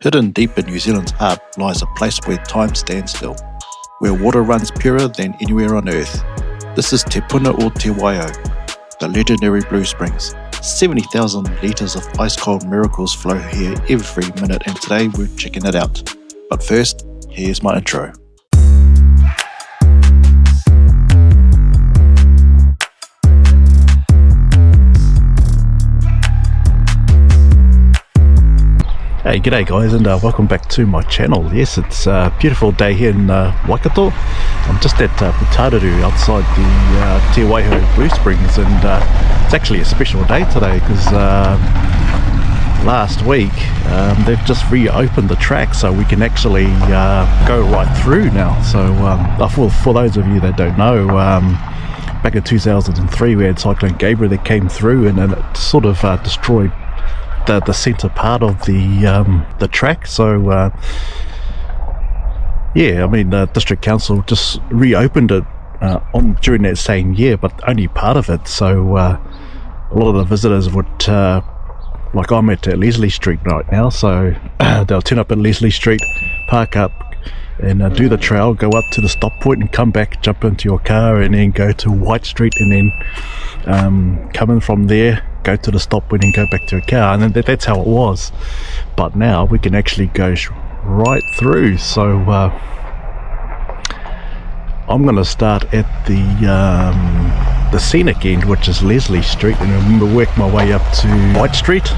Hidden deep in New Zealand's heart lies a place where time stands still, where water runs purer than anywhere on earth. This is Te Puna or Te Waihou, the legendary Blue Springs. 70,000 litres of ice-cold miracles flow here every minute, and today we're checking it out. But first, here's my intro. Hey, g'day guys, and welcome back to my channel. Yes, it's a beautiful day here in Waikato. I'm just at Putaruru outside the Te Waihou Blue Springs, and it's actually a special day today because last week they've just reopened the track so we can actually go right through now. So for those of you that don't know, back in 2003 we had Cyclone Gabriel that came through, and it sort of destroyed the centre part of the track. So yeah, I mean the district council just reopened it during that same year, but only part of it. So a lot of the visitors would like I'm at Leslie Street right now, so they'll turn up at Leslie Street, park up and do the trail, go up to the stop point and come back, jump into your car and then go to White Street, and then come in from there, go to the stop point and go back to your car. And then that's how it was. But now we can actually go right through. So I'm going to start at the scenic end, which is Leslie Street, and I'm going to work my way up to White Street.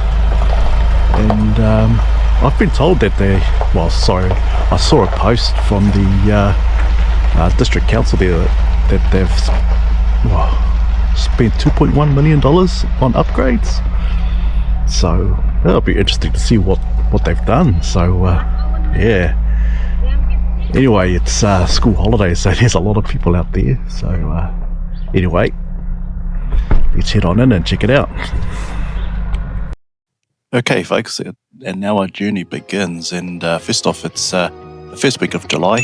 And I've been told that I saw a post from the district council there that they've spent $2.1 million on upgrades. So that'll be interesting to see what they've done. So yeah. Anyway, it's school holidays, so there's a lot of people out there. So anyway, let's head on in and check it out. Okay folks, and now our journey begins, and first off, it's the first week of July,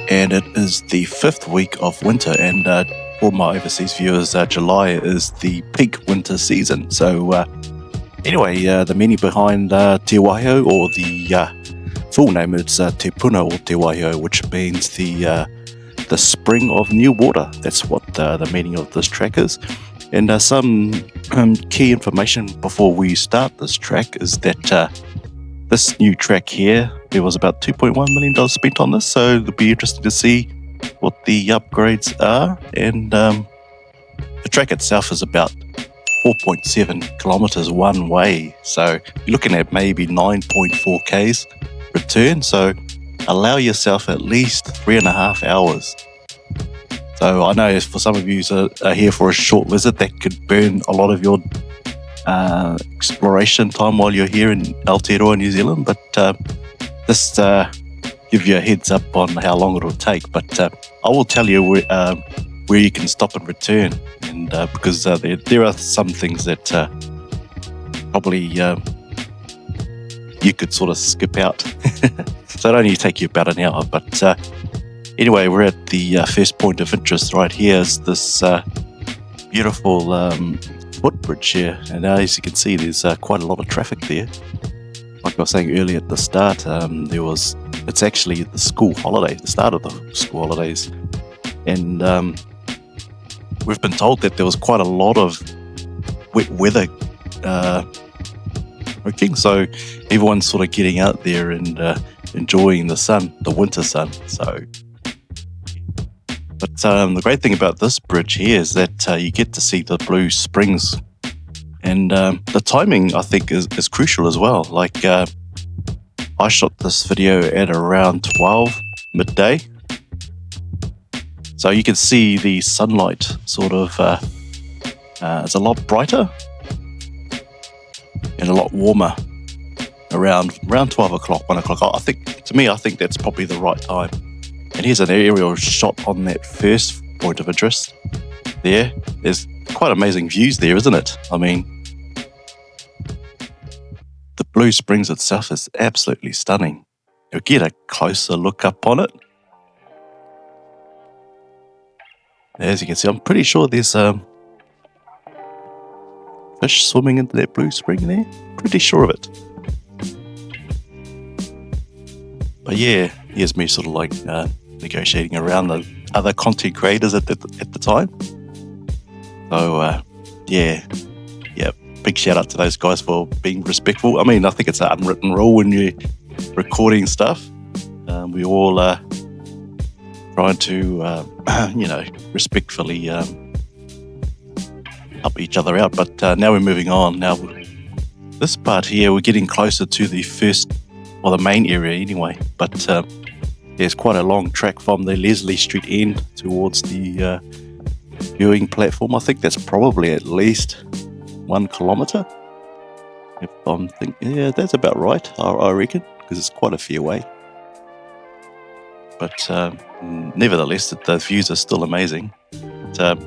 and it is the 5th week of winter, and for my overseas viewers, July is the peak winter season. So anyway, the meaning behind Te Waihou, or the full name is Te Puna or Te Waihou, which means the spring of new water. That's what the meaning of this track is. And some key information before we start this track is that this new track here, there was about $2.1 million spent on this, so it'll be interesting to see what the upgrades are. And the track itself is about 4.7 kilometers one way, so you're looking at maybe 9.4 k's return, so allow yourself at least 3.5 hours. So I know for some of you are here for a short visit, that could burn a lot of your exploration time while you're here in Aotearoa, New Zealand, but this give you a heads up on how long it'll take. But I will tell you where you can stop and return, and because there are some things that probably you could sort of skip out. So it only take you about an hour, but anyway, we're at the first point of interest right here. Is this beautiful footbridge here, and as you can see, there's quite a lot of traffic there. Like I was saying earlier at the start, it's actually the school holiday, the start of the school holidays, and we've been told that there was quite a lot of wet weather working, so everyone's sort of getting out there and enjoying the sun, the winter sun. So, but the great thing about this bridge here is that you get to see the Blue Springs, and the timing I think is crucial as well. Like I shot this video at around 12 midday, so you can see the sunlight sort of it's a lot brighter and a lot warmer around 12 o'clock, 1 o'clock. I think that's probably the right time. And here's an aerial shot on that first point of interest there. There's quite amazing views there, isn't it? I mean, the Blue Springs itself is absolutely stunning. You'll get a closer look up on it. As you can see, I'm pretty sure there's fish swimming into that blue spring there. Pretty sure of it. But yeah, here's me sort of like negotiating around the other content creators at the time. So yeah, big shout out to those guys for being respectful. I mean, I think it's an unwritten rule when you're recording stuff. We all trying to, respectfully help each other out. But now we're moving on. Now, this part here, we're getting closer to the the main area anyway. But there's quite a long track from the Leslie Street end towards the viewing platform. I think that's probably at least 1 kilometre. If I'm thinking, yeah, that's about right, I reckon, because it's quite a fair way. But nevertheless, the views are still amazing. But,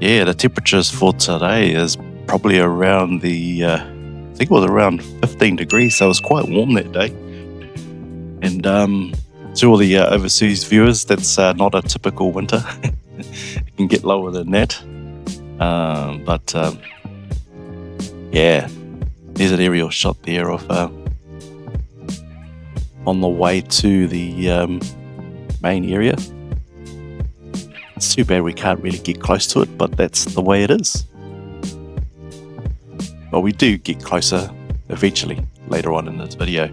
the temperatures for today is probably around I think it was around 15 degrees, so it was quite warm that day. And to all the overseas viewers, that's not a typical winter. It can get lower than that. There's an aerial shot there of on the way to the main area. It's too bad we can't really get close to it, but that's the way it is. But we do get closer eventually later on in this video.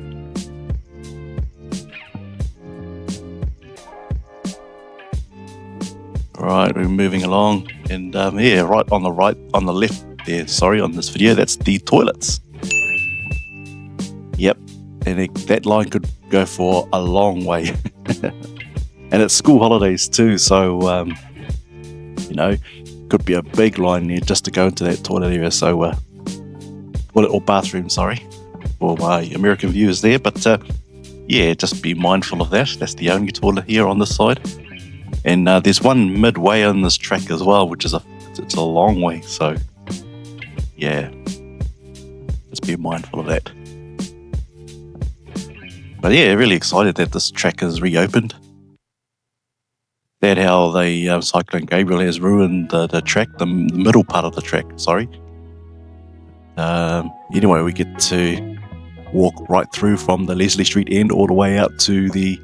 Alright, we're moving along, and right on the left there, on this video, that's the toilets. Yep, and that line could go for a long way. And it's school holidays too, so could be a big line there just to go into that toilet area. So, or bathroom, sorry, for my American viewers there. But just be mindful of that. That's the only toilet here on this side. And there's one midway on this track as well, which is it's a long way. So, yeah, just be mindful of that. But yeah, really excited that this track is reopened. That how the Cyclone Gabriel has ruined the track, the middle part of the track, sorry. Anyway, we get to walk right through from the Leslie Street end all the way out to the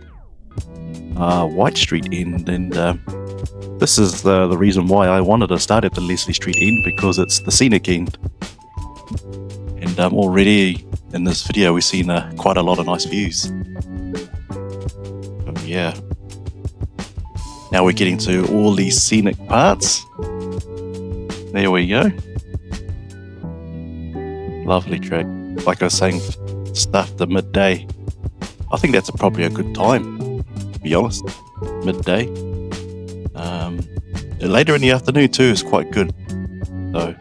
White Street end. And this is the reason why I wanted to start at the Leslie Street end, because it's the scenic end. And already in this video, we've seen quite a lot of nice views. So, yeah. Now we're getting to all these scenic parts. There we go. Lovely track. Like I was saying, stuff the midday. I think that's probably a good time, to be honest. Midday. Later in the afternoon too is quite good. So,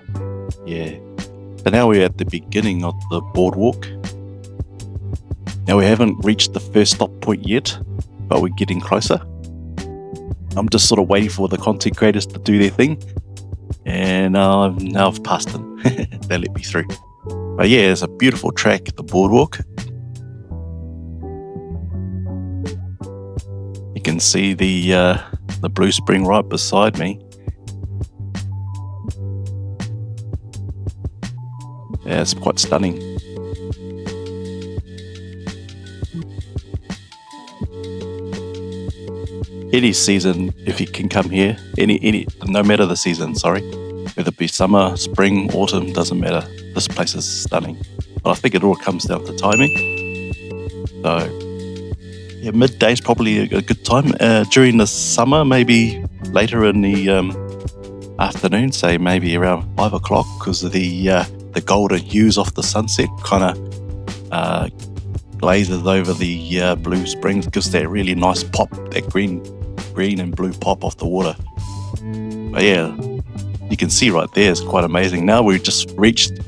yeah. But now we're at the beginning of the boardwalk. Now we haven't reached the first stop point yet, but we're getting closer. I'm just sort of waiting for the content creators to do their thing, and now I've passed them. They let me through. But yeah, it's a beautiful track, the boardwalk. You can see the Blue Spring right beside me. Yeah, it's quite stunning. Any season, if you can come here, no matter the season, whether it be summer, spring, autumn, doesn't matter. This place is stunning. But I think it all comes down to timing. So, yeah, midday is probably a good time. During the summer, maybe later in the afternoon, say maybe around 5 o'clock, because of the golden hues off the sunset kind of glazes over the Blue Springs, gives that really nice pop, that green and blue pop off the water. But yeah, you can see right there, it's quite amazing. Now we've just reached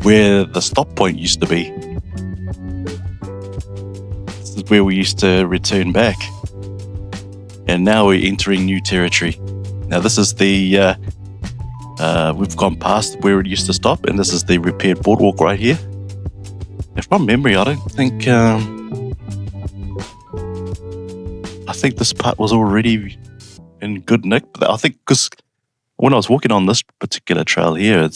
where the stop point used to be. This is where we used to return back. And now we're entering new territory. Now this is the, we've gone past where it used to stop, and this is the repaired boardwalk right here. And from memory, I don't think, I think this part was already in good nick. But I think because when I was walking on this particular trail here, it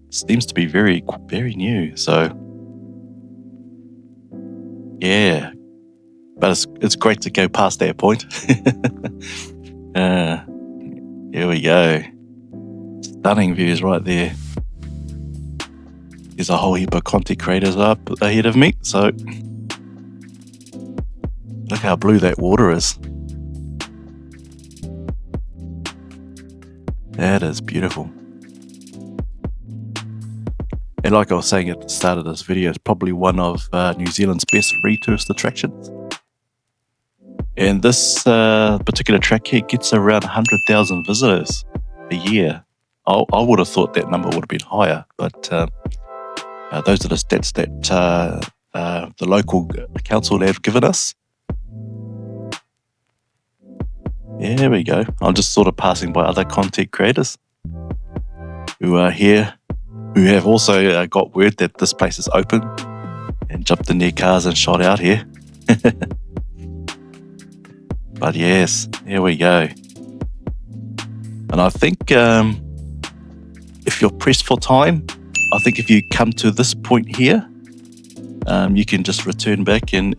seems to be very, very new. So, yeah, but it's great to go past that point. Here we go. Stunning views right there. There's a whole heap of content creators up ahead of me, so look how blue that water is. That is beautiful. And like I was saying at the start of this video, it's probably one of New Zealand's best free tourist attractions. And this particular track here gets around 100,000 visitors a year. I would have thought that number would have been higher, but those are the stats that the local council have given us. There we go. I'm just sort of passing by other content creators who are here, who have also got word that this place is open and jumped in their cars and shot out here. But yes, here we go. And I think if you're pressed for time, I think if you come to this point here, you can just return back and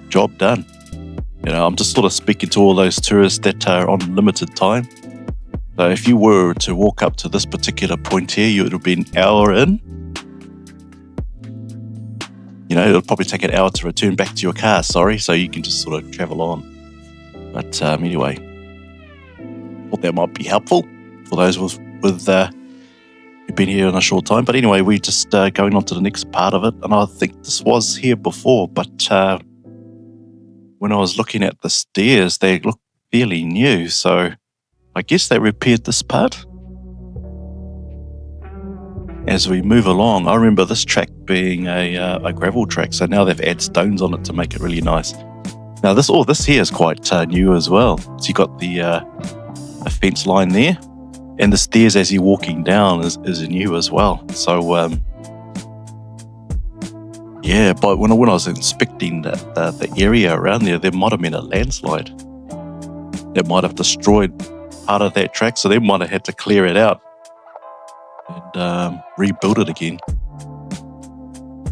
job done. You know, I'm just sort of speaking to all those tourists that are on limited time. So if you were to walk up to this particular point here, you would have been an hour in. You know, it'll probably take an hour to return back to your car, so you can just sort of travel on. But anyway, thought that might be helpful for those with who've been here in a short time. But anyway, we're just going on to the next part of it. And I think this was here before, but when I was looking at the stairs, they look fairly new. So I guess they repaired this part. As we move along, I remember this track being a gravel track, so now they've added stones on it to make it really nice. Now this here is quite new as well. So you got the fence line there, and the stairs as you're walking down is new as well. So yeah, but when I was inspecting the area around there might have been a landslide that might have destroyed part of that track, so they might have had to clear it out and rebuild it again.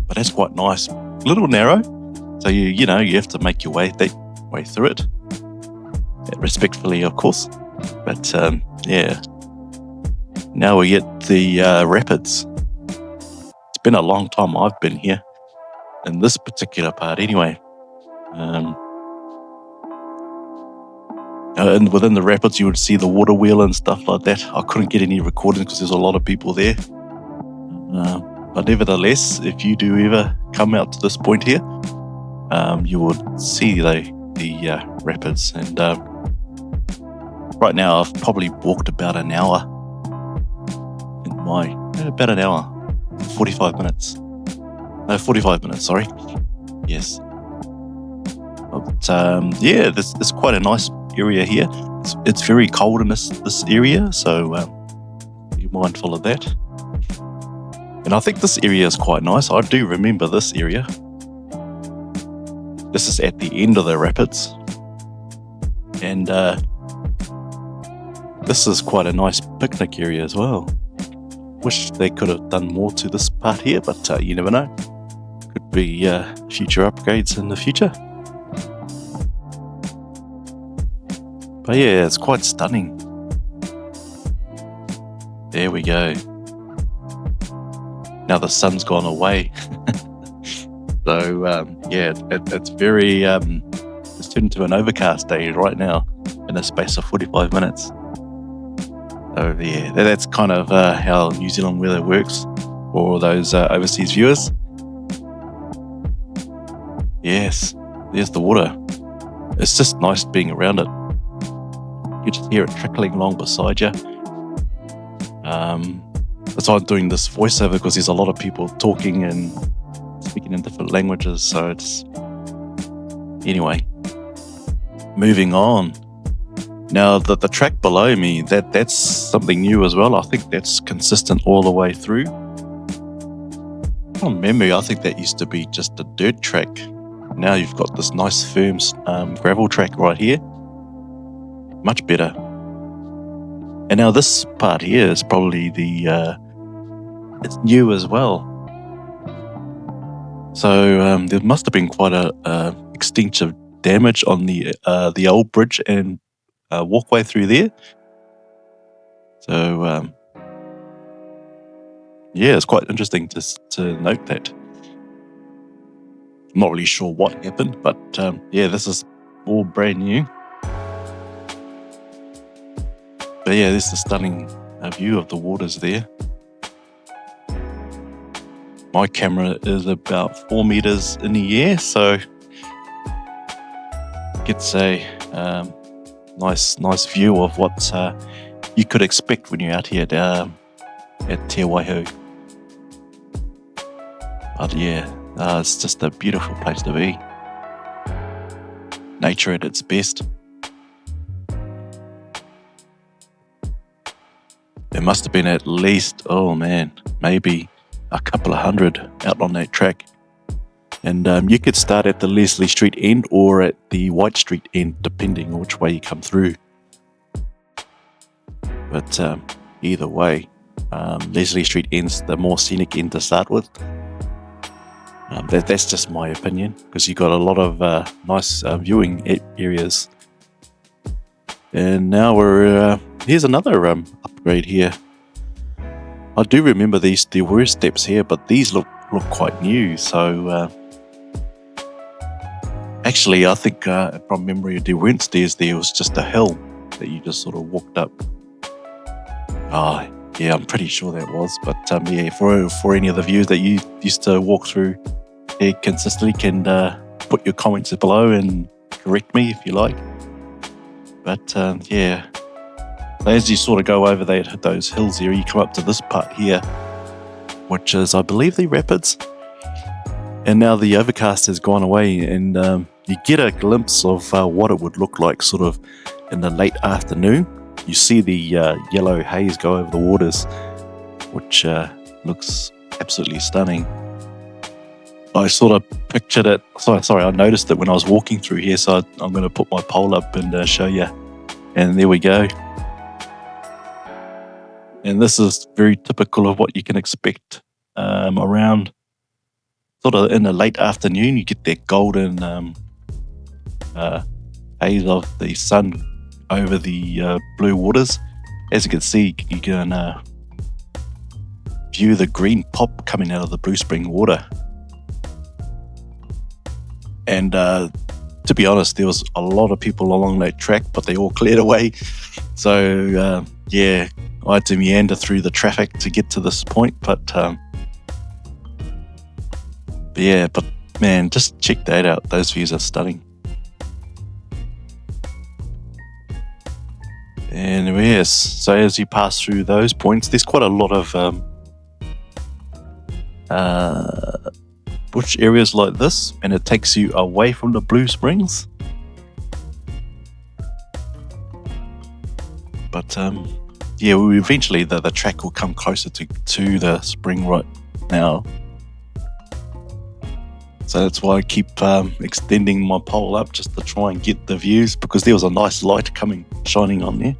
But that's quite nice. A little narrow, so you have to make your way through it. Respectfully, of course. But yeah. Now we get the rapids. It's been a long time I've been here, in this particular part anyway. And within the rapids you would see the water wheel and stuff like that. I couldn't get any recordings because there's a lot of people there. But nevertheless, if you do ever come out to this point here, you would see the rapids. And right now I've probably walked about an hour. About an hour, 45 minutes. No, 45 minutes, sorry. Yes. But yeah, it's quite a nice area here. It's very cold in this area, so be mindful of that. And I think this area is quite nice. I do remember this area. This is at the end of the rapids. And this is quite a nice picnic area as well. Wish they could have done more to this part here, but you never know. Could be future upgrades in the future. But yeah, it's quite stunning. There we go. Now the sun's gone away. So yeah, it's very, it's turned into an overcast day right now in a space of 45 minutes. So yeah, that's kind of how New Zealand weather works for those overseas viewers. Yes, there's the water. It's just nice being around it. You just hear it trickling along beside you. That's why I'm doing this voiceover, because there's a lot of people talking and speaking in different languages. So it's... Anyway, moving on. Now, the track below me, that's something new as well. I think that's consistent all the way through. From memory, I think that used to be just a dirt track. Now you've got this nice firm gravel track right here. Much better. And now this part here is probably it's new as well. So there must have been quite a extensive damage on the old bridge and walkway through there. So yeah, it's quite interesting to note that. I'm not really sure what happened, but yeah, this is all brand new. But yeah, there's the stunning view of the waters there. My camera is about 4 meters in the air, so gets a nice view of what you could expect when you're out here at Te Waihou. But yeah, it's just a beautiful place to be. Nature at its best. There must have been at least, maybe a couple of hundred out on that track. And you could start at the Leslie Street end or at the White Street end, depending on which way you come through. But either way, Leslie Street end's the more scenic end to start with. That's just my opinion, because you got a lot of nice viewing areas. And now here's another upgrade here. I do remember there were steps here, but these look quite new. So actually, I think from memory there weren't stairs there. It was just a hill that you just sort of walked up. Oh, yeah, I'm pretty sure that was. But yeah, for any of the viewers that you used to walk through here consistently, can put your comments below and correct me if you like. But yeah, as you sort of go over those hills here, you come up to this part here, which is, I believe, the rapids. And now the overcast has gone away, and you get a glimpse of what it would look like sort of in the late afternoon. You see the yellow haze go over the waters, which looks absolutely stunning. I sort of pictured it, sorry, I noticed it when I was walking through here, so I'm going to put my pole up and show you. And there we go. And this is very typical of what you can expect around sort of in the late afternoon. You get that golden haze of the sun over the blue waters. As you can see, you can view the green pop coming out of the Blue Spring water. And to be honest, there was a lot of people along that track, but they all cleared away. So yeah, I had to meander through the traffic to get to this point. But yeah, but man, just check that out. Those views are stunning. And yes, so as you pass through those points, there's quite a lot of bush areas like this, and it takes you away from the Blue Springs. But yeah, eventually the track will come closer to the spring right now. So that's why I keep extending my pole up just to try and get the views, because there was a nice light shining on there.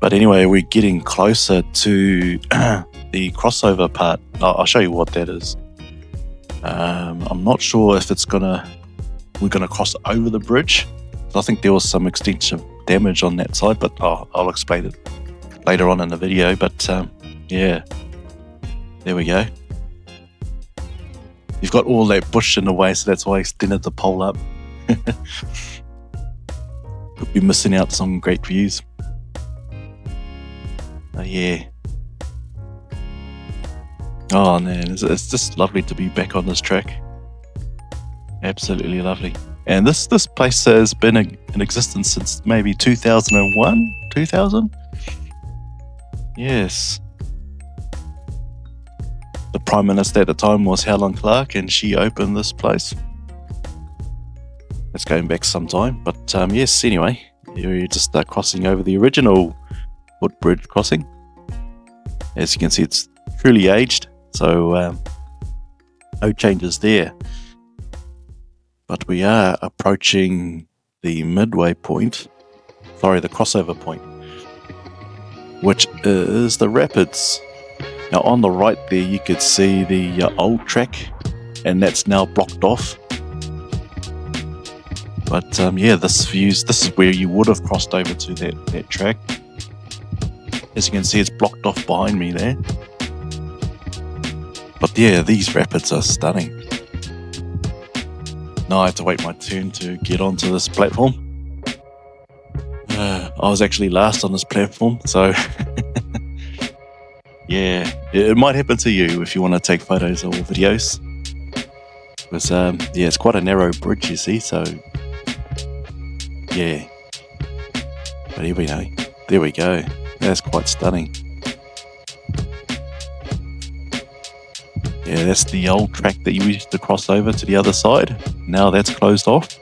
But anyway, we're getting closer to the crossover part. I'll show you what that is. I'm not sure if we're gonna cross over the bridge. I think there was some extensive damage on that side, but I'll explain it later on in the video. But yeah, there we go. You've got all that bush in the way, so that's why I extended the pole up. Could be missing out some great views. Yeah. Oh man, it's just lovely to be back on this track. Absolutely lovely. And this place has been in existence since maybe 2001, 2000? Yes. The Prime Minister at the time was Helen Clark, and she opened this place. It's going back some time, but yes, anyway, you're just crossing over the original footbridge crossing. As you can see, it's truly aged, so no changes there. But we are approaching the midway point, the crossover point, which is the rapids. Now on the right there you could see the old track, and that's now blocked off. But yeah, this is where you would have crossed over to that track. As you can see, it's blocked off behind me there. But yeah, these rapids are stunning. Now I have to wait my turn to get onto this platform. I was actually last on this platform, so yeah, it might happen to you if you want to take photos or videos. Because yeah, it's quite a narrow bridge, you see, so yeah. But here we go. There we go. That's quite stunning. Yeah, that's the old track that you used to cross over to the other side. Now that's closed off.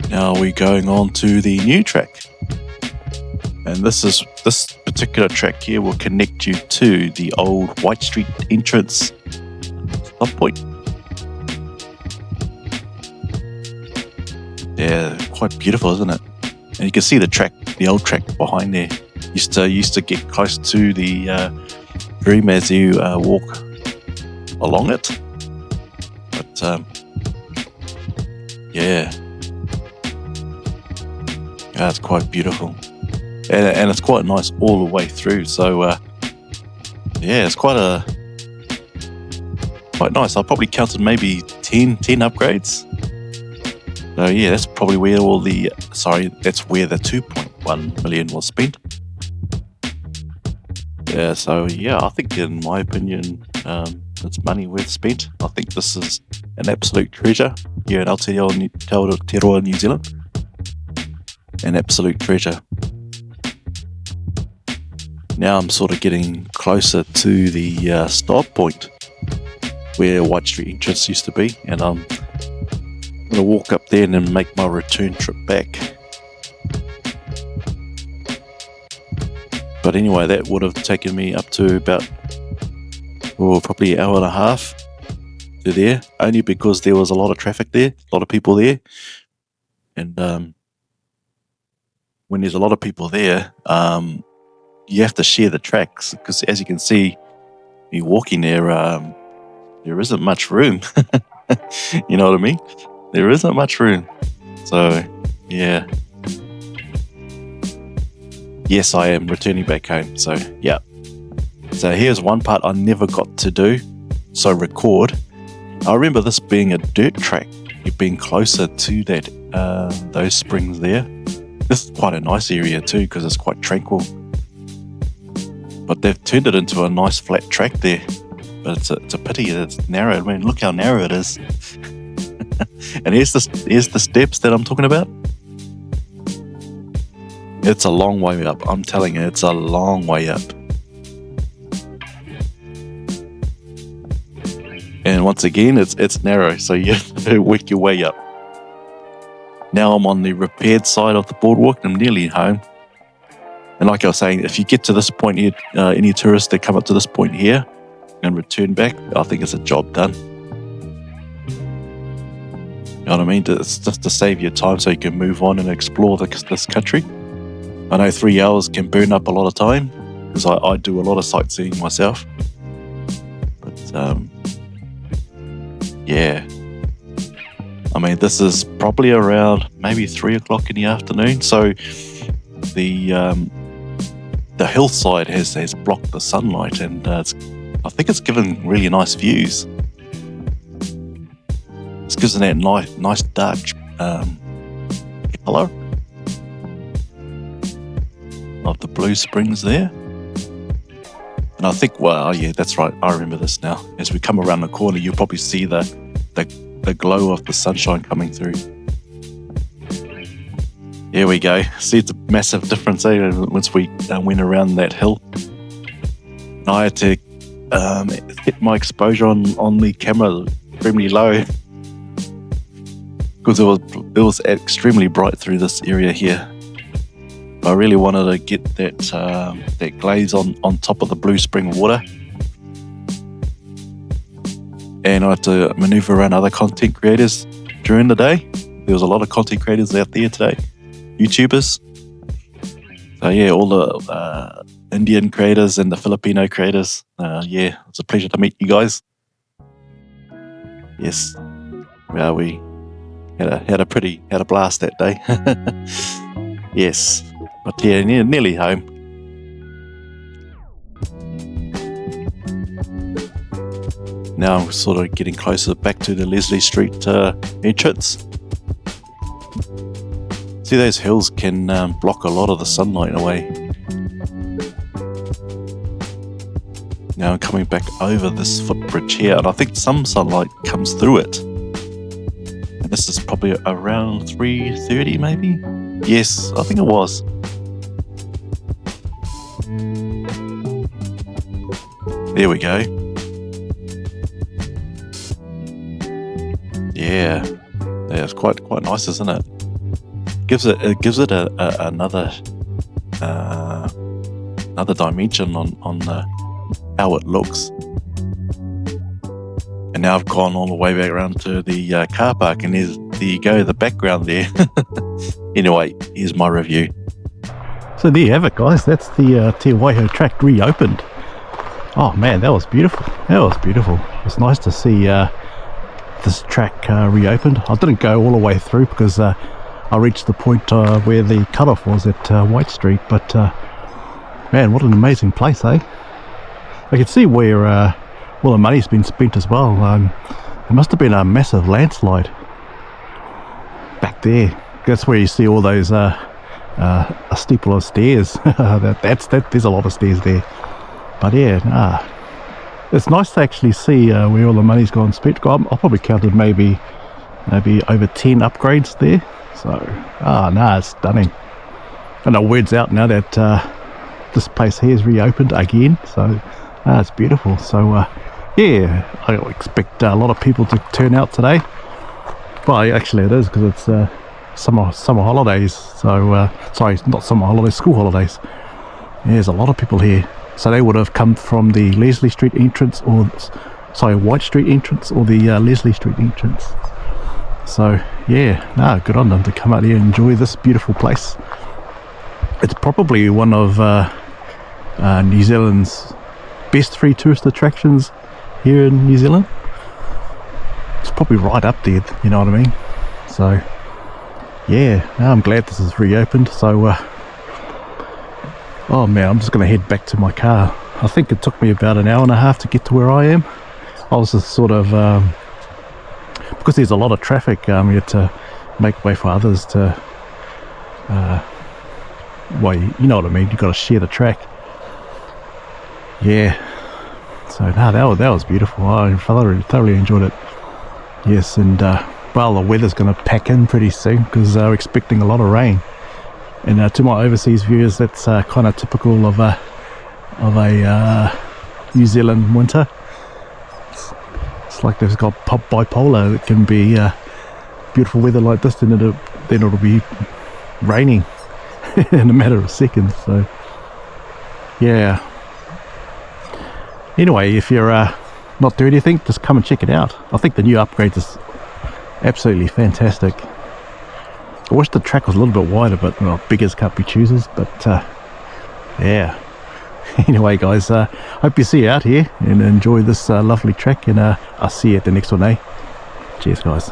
Now we're going on to the new track. And this particular track here will connect you to the old White Street entrance stop point. Yeah, quite beautiful, isn't it? And you can see the old track behind there. Used to get close to the dream as you walk along it. But yeah, it's quite beautiful, and it's quite nice all the way through. So yeah, it's quite nice. I probably counted maybe 10 upgrades. So yeah, that's probably where that's where the 2.1 million was spent. Yeah, so yeah, I think in my opinion, it's money worth spent. I think this is an absolute treasure here in Aotearoa, New Zealand. An absolute treasure. Now I'm sort of getting closer to the stop point where White Street entrance used to be, and I'm going to walk up there and then make my return trip back. But anyway, that would have taken me up to about probably an hour and a half to there, only because there was a lot of traffic there, a lot of people there. And when there's a lot of people there, you have to share the tracks, because as you can see, you're walking there, there isn't much room. You know what I mean? There isn't much room. So, yeah. Yes, I am returning back home. So, yeah. So here's one part I never got to do. So record. I remember this being a dirt track. You've been closer to that those springs there. This is quite a nice area too, because it's quite tranquil. But they've turned it into a nice flat track there. But it's a pity it's narrow. I mean, look how narrow it is. And here's the steps that I'm talking about. It's a long way up. I'm telling you, it's a long way up. And once again, it's narrow, so you have to work your way up. Now I'm on the repaired side of the boardwalk, and I'm nearly home. And like I was saying, if you get to this point here, any tourists that come up to this point here and return back, I think it's a job done. You know what I mean? It's just to save your time so you can move on and explore this country. I know 3 hours can burn up a lot of time, because I do a lot of sightseeing myself. But yeah, I mean, this is probably around maybe 3 o'clock in the afternoon. So the hillside has blocked the sunlight, and I think it's given really nice views. It's gives that nice dark colour of the Blue Springs there. And I think, well, yeah, that's right. I remember this now. As we come around the corner, you'll probably see the glow of the sunshine coming through. There we go. See, it's a massive difference once we went around that hill. And I had to hit my exposure on the camera extremely low, because it was extremely bright through this area here. I really wanted to get that glaze on top of the Blue Spring water. And I had to maneuver around other content creators during the day. There was a lot of content creators out there today, YouTubers. So yeah, all the Indian creators and the Filipino creators. Yeah, it's a pleasure to meet you guys. Yes. Well, we had a blast that day. Yes. But yeah, nearly home. Now I'm sort of getting closer back to the Leslie Street entrance. See, those hills can block a lot of the sunlight away. Now I'm coming back over this footbridge here, and I think some sunlight comes through it. And this is probably around 3:30 maybe? Yes, I think it was. There we go. Yeah, it's quite nice, isn't it? It gives it another dimension on how it looks. And now I've gone all the way back around to the car park, and there you go, the background there. Anyway, here's my review. So there you have it, guys. That's the Te Waihou track reopened. Oh man, that was beautiful. It's nice to see this track reopened. I didn't go all the way through because I reached the point where the cutoff was at White Street, but man, what an amazing place, eh? I can see where all the money's been spent as well. It must have been a massive landslide back there. That's where you see all those a steeple of stairs. There's a lot of stairs there. But yeah, it's nice to actually see where all the money's gone spent. I probably counted maybe over 10 upgrades there. So, it's stunning. And the word's out now that this place here is reopened again. So, it's beautiful. So, yeah, I expect a lot of people to turn out today. Well, actually it is, because it's summer holidays. So, sorry, not summer holidays, school holidays. Yeah, there's a lot of people here. So they would have come from the Leslie Street entrance, White Street entrance, or the Leslie Street entrance. So yeah, good on them to come out here and enjoy this beautiful place. It's probably one of New Zealand's best free tourist attractions here in New Zealand. It's probably right up there, you know what I mean? So yeah, I'm glad this is reopened. So oh man, I'm just going to head back to my car. I think it took me about an hour and a half to get to where I am. I was just sort of, because there's a lot of traffic, you had to make way for others to, well, you know what I mean, you've got to share the track. Yeah, so no, that was beautiful. I thoroughly enjoyed it. Yes, and well, the weather's going to pack in pretty soon because we're expecting a lot of rain. And to my overseas viewers, that's kind of typical of a New Zealand winter. It's like they've got bipolar. It can be beautiful weather like this, then it'll be raining in a matter of seconds. So yeah. Anyway, if you're not doing anything, just come and check it out. I think the new upgrade is absolutely fantastic. I wish the track was a little bit wider, but beggars can't be choosers. But yeah. Anyway, guys, hope you see you out here and enjoy this lovely track, and I'll see you at the next one, eh? Cheers, guys.